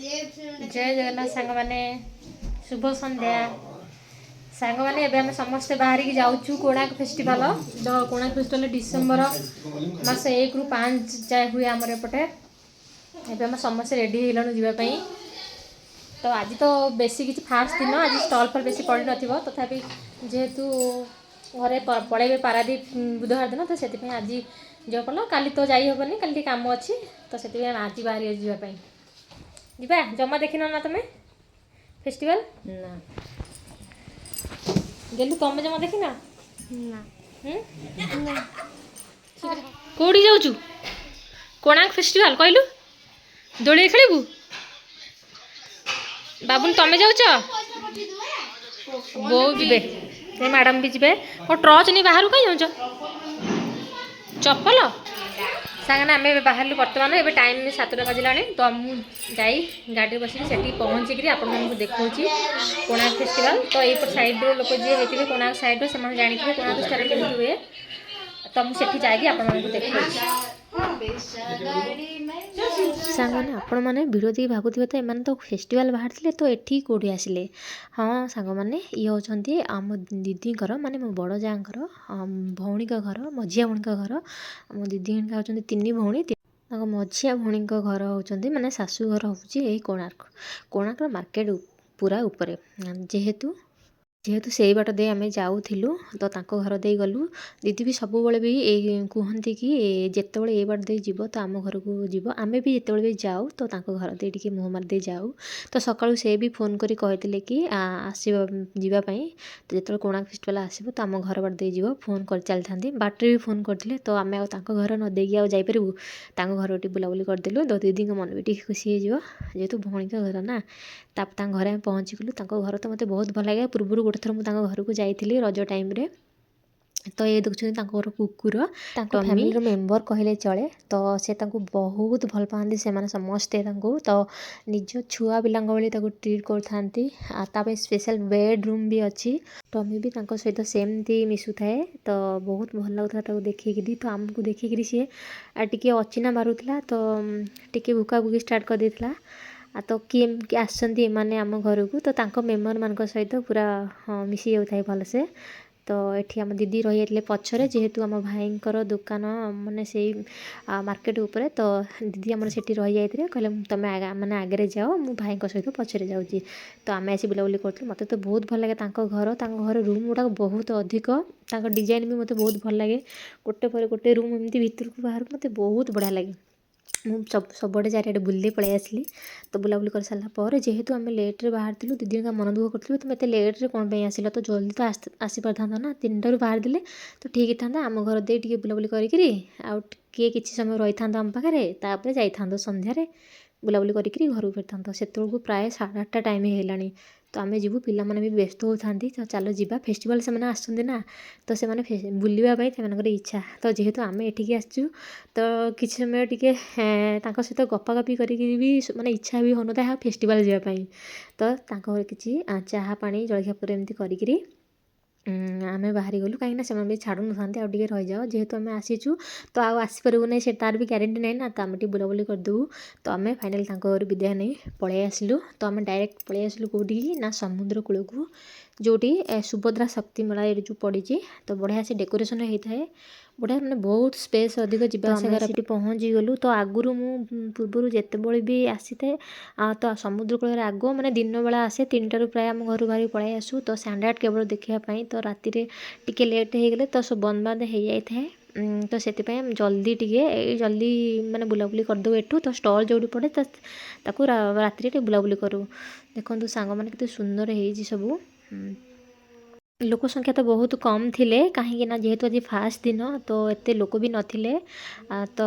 जय जगन्नाथ सांग माने शुभ संध्या सांग माने एबे हम समस्त बाहर की जाउछु कोणार्क फेस्टिवल तो कोणार्क फेस्टिवल डिसेंबर मास 1 रु 5 जाए हुए हमर एपटे एबे हम समस्त रेडी हेलनु जीवा पई तो आज तो बेसी किछि फास्ट दिन आज स्टॉल पर बेसी पड़ी नथिबो तथापि जेहेतु घरे पळेबे पारादीप बुधवार दिन तो सेति आज जो पलो काली तो जाई होबनी काली काम अछि तो सेति आज बाहर जीवा पई जीवा जमा देखिन ना तुम फेस्टिवल ना गेलु तुम जमा देखिन ना कोडी जाउछु कोणार्क फेस्टिवल कहलु दोळे खेलिबु बाबुल तमे जाउछ बो जिबे ते मैडम भी जिबे को ट्रच नहीं बाहर कहीं जाउछ चप्पल सांगने आम बाहर बर्तमान ए टाइम 7टा बजला तो मुझे जाई गाड़ी बस से पहुँचिक आप देखा कोणार्क फेस्टिवल तो ये साइड लोक जी होते कोणार्क साइड से जानते कोणार्क फेस्टिवल केमी हुए तो मुझे जाकि आप देखा सांगने आपण मैंने भिडियो देखिए भावुवे तो एम तो फेस्टिवल बाहर थे तो ये कौटी आसिले हाँ सांग मैंने ये होती आम दीदी माने मो बड़ जाँ भौणी घर मझिया भौणी घर मो दीदी होती 3 भौणी मझिया भौणी घर होती माने शाशु घर हूँ कोणार्क मार्केट पूरा ऊपर जेहेतु से बाट दे आम जाऊँ तो तांको घर दे गलु दीदी भी सब बड़े भी कहती कि जिते ये बाट दे जीव तो आम घर को जीव आम भी जिते भी जाऊ तो तांको घर दे टी मुँह मारदे जाऊ तो सकाळू से भी फोन करी कहते कि आसवाई तो जो कोणार्क फेस्टिवल आसो तो आम घर बाट दे जीव फोन कर चली था बाटे भी फोन करते तो आम घर न देकी आईपारू घर बुलाबुली करदेलु तो दीदी मन भी टी खुशी हो जेहेतु भौणी घर ना घरे आम पहुँची गलु घर तो मत बहुत भल लगे पूर्व गोटे थर मुझे घर को जाइली रज टाइम रे तो ये देखुं घर कुकुर फैमिली मेंबर कहले चले तो से बहुत भल पाती से समस्ते तो निज छुआ पिला ट्रीट कर स्पेशल बेडरूम भी अच्छी टमी भी सहित सेमती मिसु थाए तो बहुत भल लगता देखिकी तो आमको देखिकी सी टे अचिना मारूला तो टे भुका भुकी स्टार्ट कर देता तो किए आसछन्ती माने आम घर को तो मेम्बर मान सहित पूरा मिसी जाए भलसे तो ये आम दीदी रही जाते पछरे जेहेतु आम भाई दुकान माने से मार्केट उपरे तो दीदी आम से रही जाते कहले तुम मैंने आगे जाओ मु भाई सहित पछरे जाऊँगी तो आम आसी बुलाबुली करूँ मत तो बहुत भल लगे घर रूम गुड़ा बहुत अधिक डिजाइन भी मत बहुत भल लगे गोटे पर गोटे रूम एमती भितर को बाहर मत बहुत बढ़िया लगे सबुआड़े चारिआडे बुले पलि आसली तो बुलाबुली कर सारापर जेहेतु आम लेट्रे बाहर दीदी का मन दुख करूँ तुम एत लेट्रे कौन आसिल तो जल्दी तो आसी पार ना 3टारू बाहर देले तो ठीक था आम घर दे टी बुलाबुली करी किए किसी समय रही था आम पाखे तापर जाइए संध्यारे बुलाबुली करी घर फेर से प्राय 8:30 टाइम है तो आम जीवु पिला माने भी व्यस्त होती तो चलो जीवा फेस्टिवल से आसुँच ना तो से बुलवाई से इच्छा तो जेहेतु आम एठिकी आसचु तो किसी समय टी सहित गपागपी करी भी माने इच्छा भी होना था फेस्टिवल जावाई तो किसी चाहा पानी जलखिया पर एमती करी आम बाहर गलु कहीं भी छाड़ू ना आगे रही जाओ जेहेतु आम आसीचु तो आसपारू ना से तार भी ग्यारंटी नहीं ना तो आम टी बुलाबुली करदेबू तो आम फाइनाली घर विदाय नहीं पलि आसलु तो आम डायरेक्ट पलि आसलु कौटी ना समुद्र कूल को जोटी सुभद्रा शक्ति मेला जो पड़ी तो बढ़िया से डेकोरेशन होता है बढ़िया मैंने बहुत स्पेस अधिक जावाई पहुँची गलु तो आगुरी मु पूर्व जिते भी आसी था तो समुद्र कूल आग मैंने दिन बेला आसे 3टारू प्राय आम घर बाहर पलि आसू तो सैंडर्ड केवल देखापी तो राति टे लेट हो गले तो सब बंद बांद हो जाए तो से जल्दी टे जल्दी माने बुलाबुली करदेव एठू तो स्टॉल जो पड़े तो राति टे बुलाबुली करूँ देखो सांग मैंने केते सुंदर है सबू लोक संख्या तो बहुत कम थिले कहीं जेहेतु आज फास्ट दिन तो एते लोक भी नथिले तो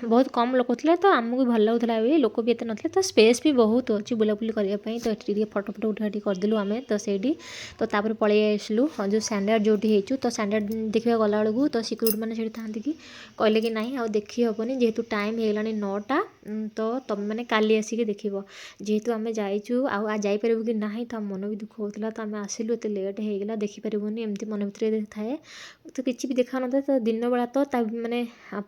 बहुत कम लोक थे तो आमको भल लगुला लोक भी एते नथिले तो स्पेस भी बहुत अच्छी बुलाबुली करने तो ये फटो फटो उठा करदेलु आम तो से तो तापर पलि आसलु जो स्टैंडर्ड जो तो स्टैंडर्ड देखा गला बेलू तो सिक्यूरिटी मैंने था कि कहले कि नहीं आ देखी हेनी जेहेतु टाइम होगा 9टा तो तुम मैंने काली आसिक देख जेहेतु आम जाइचु आईपारू कि ना तो मन भी दुख होता तो आम आसिलु एत लेट होगा ଦେଖିପାରିବୁନି ଏମିତି ମନ ଭିତରେ ଥାଏ। ତ କିଛି ବି ଦେଖାଉନଥାଏ। ତ ଦିନ ବେଳା ତ ତା ମାନେ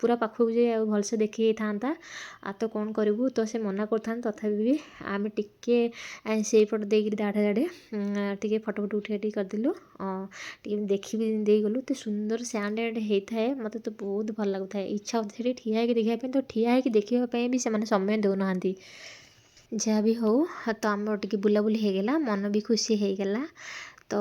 ପୁରା ପାଖକୁ ଯାଇ ଆଉ ଭଲସେ ଦେଖି ହେଇଥାନ୍ତା। ଆଉ ତ କ'ଣ କରିବୁ, ତ ସେ ମନା କରିଥାନ୍ତି। ତଥାପି ବି ଆମେ ଟିକେ ସେଇପଟ ଦେଇକିରି ଦାଢ଼େ ଦାଢ଼େ ଟିକେ ଫଟୋ ଫଟୋ ଉଠାଇ ଟିକେ କରିଦେଲୁ। ଟିକେ ଦେଖି ବି ଦେଇଗଲୁ। ଏତେ ସୁନ୍ଦର ସ୍ୟାଣ୍ଡ ହେଇଥାଏ, ମୋତେ ତ ବହୁତ ଭଲ ଲାଗୁଥାଏ। ଇଚ୍ଛା ହଉଥାଏ ସେଠି ଠିଆ ହେଇକି ଦେଖିବା ପାଇଁ, ତ ଠିଆ ହେଇକି ଦେଖିବା ପାଇଁ ବି ସେମାନେ ସମୟ ଦେଉନାହାନ୍ତି। ଯାହା ବି ହଉ, ତ ଆମର ଟିକେ ବୁଲାବୁଲି ହେଇଗଲା, ମନ ବି ଖୁସି ହେଇଗଲା। ତ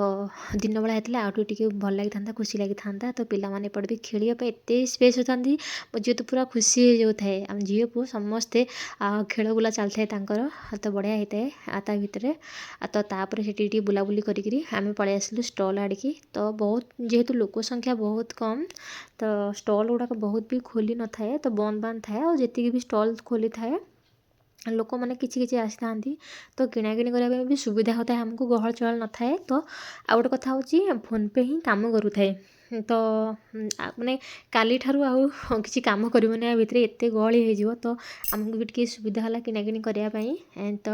ଦିନ ବେଳା ହେଇଥିଲା ଆଉ ଟିକେ ଭଲ ଲାଗିଥାନ୍ତା, ଖୁସି ଲାଗିଥାନ୍ତା। ତ ପିଲାମାନେ ଏପଟେ ବି ଖେଳିବା ପାଇଁ ଏତେ ସ୍ପେସ୍ ହୋଇଥାନ୍ତି। ମୋ ଝିଅ ତ ପୁରା ଖୁସି ହେଇଯାଉଥାଏ। ଆମ ଝିଅ ପୁଅ ସମସ୍ତେ ଖେଳ ବୁଲା ଚାଲିଥାଏ ତାଙ୍କର। ତ ବଢ଼ିଆ ହେଇଥାଏ ତା ଭିତରେ। ତ ତାପରେ ସେଠି ଟିକେ ବୁଲାବୁଲି କରିକିରି ଆମେ ପଳେଇ ଆସିଲୁ ଷ୍ଟଲ୍ ଆଡ଼ିକି। ତ ବହୁତ ଯେହେତୁ ଲୋକ ସଂଖ୍ୟା ବହୁତ କମ୍, ତ ଷ୍ଟଲ୍ ଗୁଡ଼ାକ ବହୁତ ବି ଖୋଲି ନଥାଏ, ତ ବନ୍ଦ ବାନ୍ଦ ଥାଏ। ଆଉ ଯେତିକି ବି ଷ୍ଟଲ୍ ଖୋଲିଥାଏ ଲୋକମାନେ କିଛି କିଛି ଆସିଥାନ୍ତି। ତ କିଣାକିଣି କରିବା ପାଇଁ ବି ସୁବିଧା ହେଉଥାଏ, ଆମକୁ ଗହଳ ଚହଳ ନଥାଏ। ତ ଆଉ ଗୋଟେ କଥା ହେଉଛି ଫୋନ୍ପେ ହିଁ କାମ କରୁଥାଏ। ତ ମାନେ କାଲିଠାରୁ ଆଉ କିଛି କାମ କରିବନି ଆ ଭିତରେ, ଏତେ ଗହଳି ହେଇଯିବ। ତ ଆମକୁ ବି ଟିକେ ସୁବିଧା ହେଲା କିଣାକିଣି କରିବା ପାଇଁ। ତ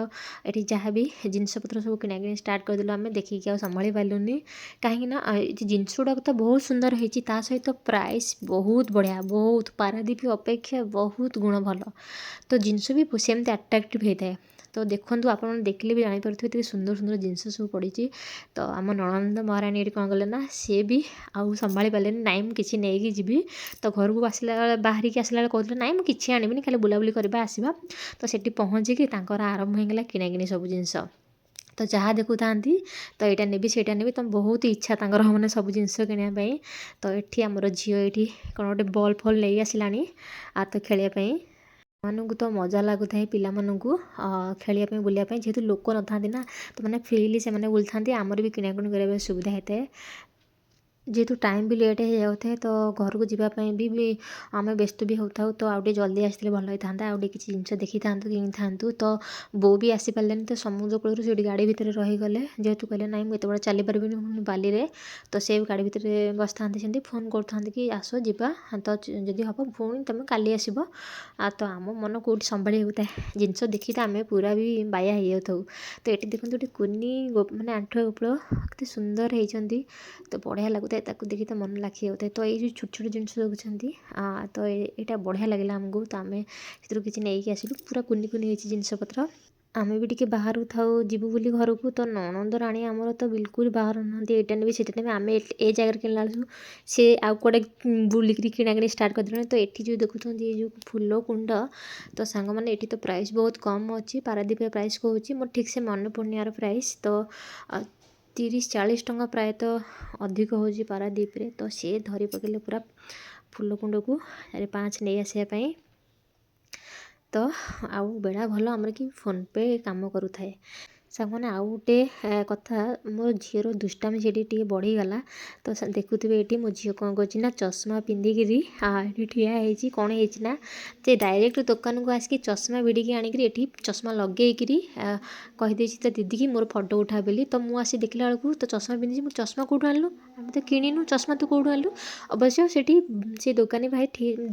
ଏଠି ଯାହା ବି ଜିନିଷପତ୍ର ସବୁ କିଣାକିଣି ଷ୍ଟାର୍ଟ କରିଦେଲୁ ଆମେ, ଦେଖିକି ଆଉ ସମ୍ଭାଳି ପାରିଲୁନି। କାହିଁକିନା ଏଠି ଜିନିଷ ଗୁଡ଼ାକ ତ ବହୁତ ସୁନ୍ଦର ହେଇଛି, ତା ସହିତ ପ୍ରାଇସ୍ ବହୁତ ବଢ଼ିଆ, ବହୁତ ପାରାଦ୍ୱୀପ ଅପେକ୍ଷା ବହୁତ ଗୁଣ ଭଲ। ତ ଜିନିଷ ବି ସେମିତି ଆଟ୍ରାକ୍ଟିଭ୍ ହେଇଥାଏ। ତ ଦେଖନ୍ତୁ, ଆପଣମାନେ ଦେଖିଲେ ବି ଜାଣିପାରୁଥିବେ ଏତେ ସୁନ୍ଦର ସୁନ୍ଦର ଜିନିଷ ସବୁ ପଡ଼ିଛି। ତ ଆମ ନଣନ୍ଦ ମହାରାଣୀ ଏଠି କ'ଣ କଲେ ନା, ସିଏ ବି ଆଉ ସମ୍ଭାଳି ପାରିଲେନି, ନାଇଁ ମୁଁ କିଛି ନେଇକି ଯିବି। ତ ଘରକୁ ଆସିଲା ବେଳେ, ବାହାରିକି ଆସିଲା ବେଳେ କହୁଥିଲେ ନାଇଁ ମୁଁ କିଛି ଆଣିବିନି, ଖାଲି ବୁଲାବୁଲି କରିବା ଆସିବା। ତ ସେଠି ପହଞ୍ଚିକି ତାଙ୍କର ଆରମ୍ଭ ହେଇଗଲା କିଣାକିଣି ସବୁ ଜିନିଷ। ତ ଯାହା ଦେଖୁଥାନ୍ତି, ତ ଏଇଟା ନେବି ସେଇଟା ନେବି, ତ ବହୁତ ଇଚ୍ଛା ତାଙ୍କର ମାନେ ସବୁ ଜିନିଷ କିଣିବା ପାଇଁ। ତ ଏଠି ଆମର ଝିଅ ଏଇଠି କ'ଣ ଗୋଟେ ବଲ୍ ଫଲ୍ ନେଇ ଆସିଲାଣି ତ ଖେଳିବା ପାଇଁ। ମାନଙ୍କୁ ତ ମଜା ଲାଗୁଥାଏ ପିଲାମାନଙ୍କୁ ଖେଳିବା ପାଇଁ, ବୁଲିବା ପାଇଁ। ଯେହେତୁ ଲୋକ ନଥାନ୍ତି ନା, ତ ମାନେ ଫ୍ରିଲି ସେମାନେ ବୁଲିଥାନ୍ତି। ଆମର ବି କିଣାକିଣି କରିବା ପାଇଁ ସୁବିଧା ହେଇଥାଏ। ଯେହେତୁ ଟାଇମ୍ ବି ଲେଟ୍ ହେଇଯାଉଥାଏ, ତ ଘରକୁ ଯିବା ପାଇଁ ବି ଆମେ ବ୍ୟସ୍ତ ବି ହେଉଥାଉ। ତ ଆଉ ଟିକେ ଜଲ୍ଦି ଆସିଥିଲେ ଭଲ ହେଇଥାନ୍ତା, ଆଉ ଟିକେ କିଛି ଜିନିଷ ଦେଖିଥାନ୍ତୁ, କିଣିଥାନ୍ତୁ। ତ ବୋଉ ବି ଆସିପାରିଲେନି, ତ ସମୁଦ୍ର କୂଳରୁ ସେଇଠି ଗାଡ଼ି ଭିତରେ ରହିଗଲେ। ଯେହେତୁ କହିଲେ ନାଇଁ ମୁଁ ଏତେବେଳେ ଚାଲିପାରିବିନି ବାଲିରେ, ତ ସେ ଗାଡ଼ି ଭିତରେ ବସିଥାନ୍ତି। ସେମିତି ଫୋନ୍ କରୁଥାନ୍ତି କି ଆସ ଯିବା, ତ ଯଦି ହେବ ପୁଣି ତୁମେ କାଲି ଆସିବ। ତ ଆମ ମନ କେଉଁଠି ସମ୍ଭାଳି ହେଉଥାଏ, ଜିନିଷ ଦେଖି ତ ଆମେ ପୁରା ବି ବାୟା ହେଇଯାଉଥାଉ। ତ ଏଠି ଦେଖନ୍ତୁ, ଏଠି କୁନି ମାନେ ଆଣ୍ଠୁଆ ଗୋପଳ କେତେ ସୁନ୍ଦର ହେଇଛନ୍ତି। ତ ବଢ଼ିଆ ଲାଗୁଥାଏ, ତାକୁ ଦେଖି ତ ମନ ଲାଖି ଯାଉଥାଏ। ତ ଏଇ ଯେଉଁ ଛୋଟ ଛୋଟ ଜିନିଷ ଦେଖୁଛନ୍ତି, ତ ଏଇଟା ବଢ଼ିଆ ଲାଗିଲା ଆମକୁ। ତ ଆମେ ସେଥିରୁ କିଛି ନେଇକି ଆସିଲୁ, ପୁରା କୁନି କୁନି ହେଇଛି ଜିନିଷପତ୍ର। ଆମେ ବି ଟିକେ ବାହାରୁ ଥାଉ, ଯିବୁ ବୋଲି ଘରକୁ। ତ ନଣନ୍ଦ ରାଣୀ ଆମର ତ ବିଲକୁଲ ବାହାରୁ ନାହାନ୍ତି, ଏଇଟା ନେବି ସେଇଟା ନେବି। ଆମେ ଏ ଜାଗାରେ କିଣିଲା ବେଳକୁ ସେ ଆଉ କୁଆଡ଼େ ବୁଲିକିରି କିଣାକିଣି ଷ୍ଟାର୍ଟ କରିଦେଲେଣି। ତ ଏଠି ଯେଉଁ ଦେଖୁଛନ୍ତି ଏଇ ଯେଉଁ ଫୁଲ କୁଣ୍ଡ, ତ ସାଙ୍ଗମାନେ ଏଠି ତ ପ୍ରାଇସ୍ ବହୁତ କମ୍ ଅଛି। ପାରାଦ୍ୱୀପରେ ପ୍ରାଇସ୍ କହୁଛି, ମୋର ଠିକ୍ସେ ମନେ ପଡ଼ୁନି ୟାର ପ୍ରାଇସ୍। ତ 30-40 ଟଙ୍କା ପ୍ରାୟତଃ ଅଧିକ ହେଉଛି ପାରାଦ୍ୱୀପରେ। ତ ସିଏ ଧରି ପକେଇଲେ ପୁରା ଫୁଲ କୁଣ୍ଡକୁ 4-5 ନେଇ ଆସିବା ପାଇଁ। ତ ଆଉ ବେଳା ଭଲ ଆମର କି ଫୋନ୍ପେ କାମ କରୁଥାଏ। ସାଙ୍ଗମାନେ ଆଉ ଗୋଟେ କଥା, ମୋ ଝିଅର ଦୁଷ୍ଟାମି ସେଠି ଟିକେ ବଢ଼ିଗଲା। ତ ଦେଖୁଥିବେ ଏଠି ମୋ ଝିଅ କ'ଣ କରୁଛି ନା, ଚଷମା ପିନ୍ଧିକିରି ଏଠି ଠିଆ ହେଇଛି। କ'ଣ ହେଇଛି ନା, ସେ ଡାଇରେକ୍ଟ ଦୋକାନକୁ ଆସିକି ଚଷମା ଭିଡ଼ିକି ଆଣିକିରି ଏଠି ଚଷମା ଲଗେଇକିରି କହିଦେଇଛି ତା ଦିଦିକି ମୋର ଫଟୋ ଉଠା ବୋଲି। ତ ମୁଁ ଆସି ଦେଖିଲା ବେଳକୁ ତ ଚଷମା ପିନ୍ଧିଛି। ମୁଁ ଚଷମା କେଉଁଠୁ ଆଣିଲୁ, ଆମେ ତ କିଣିନୁ ଚଷମା, ତୁ କେଉଁଠୁ ଆଣିଲୁ? ଅବଶ୍ୟ ସେଠି ସେ ଦୋକାନୀ ଭାଇ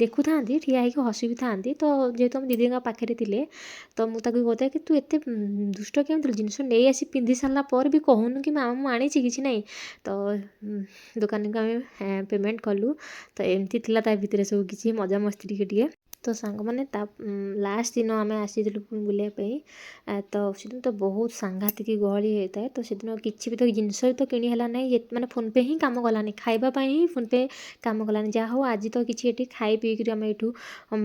ଦେଖୁଥାନ୍ତି, ଠିଆ ହେଇକି ହସି ବି ଥାନ୍ତି। ତ ଯେହେତୁ ଆମ ଦିଦିଙ୍କ ପାଖରେ ଥିଲେ, ତ ମୁଁ ତାକୁ କହୁଥାଏ କି ତୁ ଏତେ ଦୁଷ୍ଟ କେମିତି, ଜିନିଷ ନେଇ ଆସି ପିନ୍ଧି ସାରିଲା ପରେ ବି କହୁନୁ କି ମାମା ମୁଁ ଆଣିଛି କିଛି ନାହିଁ। ତ ଦୋକାନୀକୁ ଆମେ ପେମେଣ୍ଟ କଲୁ। ତ ଏମିତି ଥିଲା ତା ଭିତରେ ସବୁ କିଛି ମଜାମସ୍ତି ଟିକେ ଟିକେ। ତ ସାଙ୍ଗମାନେ ତା ଲାଷ୍ଟ ଦିନ ଆମେ ଆସିଥିଲୁ ବୁଲିବା ପାଇଁ। ତ ସେଦିନ ତ ବହୁତ ସାଂଘାତିକ ଗହଳି ହେଇଥାଏ। ତ ସେଦିନ କିଛି ବି ତ ଜିନିଷ ବି ତ କିଣି ହେଲା ନାହିଁ, ମାନେ ଫୋନ୍ପେ ହିଁ କାମ କଲାନି। ଖାଇବା ପାଇଁ ହିଁ ଫୋନ୍ପେ କାମ କଲାନି। ଯାହା ହଉ ଆଜି ତ କିଛି ଏଠି ଖାଇ ପିଇକିରି ଆମେ ଏଠୁ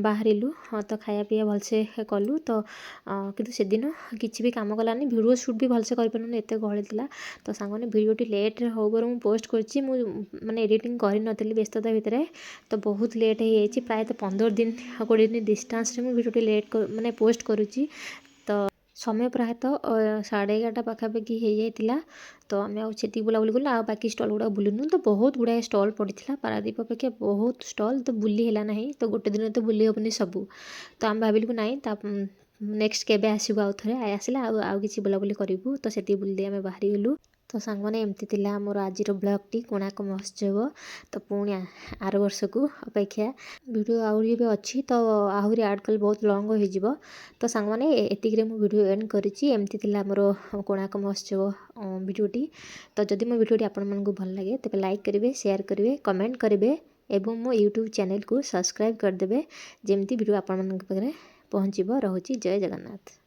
ବାହାରିଲୁ। ତ ଖାଇବା ପିଇବା ଭଲସେ କଲୁ। ତ କିନ୍ତୁ ସେଦିନ କିଛି ବି କାମ କଲାନି, ଭିଡ଼ିଓ ସୁଟ୍ ବି ଭଲସେ କରିପାରିଲୁନି, ଏତେ ଗହଳି ଥିଲା। ତ ସାଙ୍ଗମାନେ ଭିଡ଼ିଓଟି ଲେଟ୍ରେ ହଉ ବରଂ ମୁଁ ପୋଷ୍ଟ କରିଛି, ମୁଁ ମାନେ ଏଡ଼ିଟିଂ କରିନଥିଲି ବ୍ୟସ୍ତତା ଭିତରେ। ତ ବହୁତ ଲେଟ୍ ହେଇଯାଇଛି, ପ୍ରାୟତଃ 15 ଦିନ 20 ଦିନ ଡିଷ୍ଟାନ୍ସରେ ମୁଁ ଭିଡ଼ିଓଟି ମାନେ ପୋଷ୍ଟ କରୁଛି। ତ ସମୟ ପ୍ରାୟତଃ 11:30 ପାଖାପାଖି ହେଇଯାଇଥିଲା। ତ ଆମେ ଆଉ ସେତିକି ବୁଲାବୁଲି କଲୁ, ଆଉ ବାକି ଷ୍ଟଲ୍ ଗୁଡ଼ାକ ବୁଲିନୁ। ତ ବହୁତ ଗୁଡ଼ାଏ ଷ୍ଟଲ୍ ପଡ଼ିଥିଲା, ପାରାଦ୍ୱୀପ ଅପେକ୍ଷା ବହୁତ ଷ୍ଟଲ୍। ତ ବୁଲି ହେଲା ନାହିଁ, ତ ଗୋଟେ ଦିନରେ ତ ବୁଲି ହେବନି ସବୁ। ତ ଆମେ ଭାବିଲୁ ନାଇଁ, ନେକ୍ସଟ କେବେ ଆସିବୁ, ଆଉ ଥରେ ଆସିଲେ ଆଉ କିଛି ବୁଲାବୁଲି କରିବୁ। ତ ସେତିକି ବୁଲି ଦେଇ ଆମେ ବାହାରିଗଲୁ। ତ ସାଙ୍ଗମାନେ ଏମିତି ଥିଲା ଆମର ଆଜିର ବ୍ଲଗ୍ଟି କୋଣାର୍କ ମହୋତ୍ସବ। ତ ପୁଣି ଆର ବର୍ଷକୁ ଅପେକ୍ଷା। ଭିଡ଼ିଓ ଆହୁରି ବି ଅଛି, ତ ଆହୁରି ଆଡ଼୍ କଲେ ବହୁତ ଲଙ୍ଗ ହୋଇଯିବ। ତ ସାଙ୍ଗମାନେ ଏତିକିରେ ମୁଁ ଭିଡ଼ିଓ ଏଣ୍ଡ କରିଛି। ଏମିତି ଥିଲା ଆମର କୋଣାର୍କ ମହୋତ୍ସବ ଭିଡ଼ିଓଟି। ତ ଯଦି ମୋ ଭିଡ଼ିଓଟି ଆପଣମାନଙ୍କୁ ଭଲ ଲାଗେ ତେବେ ଲାଇକ୍ କରିବେ, ସେୟାର କରିବେ, କମେଣ୍ଟ କରିବେ ଏବଂ ମୋ ୟୁଟ୍ୟୁବ୍ ଚ୍ୟାନେଲକୁ ସବସ୍କ୍ରାଇବ୍ କରିଦେବେ, ଯେମିତି ଭିଡ଼ିଓ ଆପଣମାନଙ୍କ ପାଖରେ ପହଞ୍ଚିବ। ରହୁଛି, ଜୟ ଜଗନ୍ନାଥ।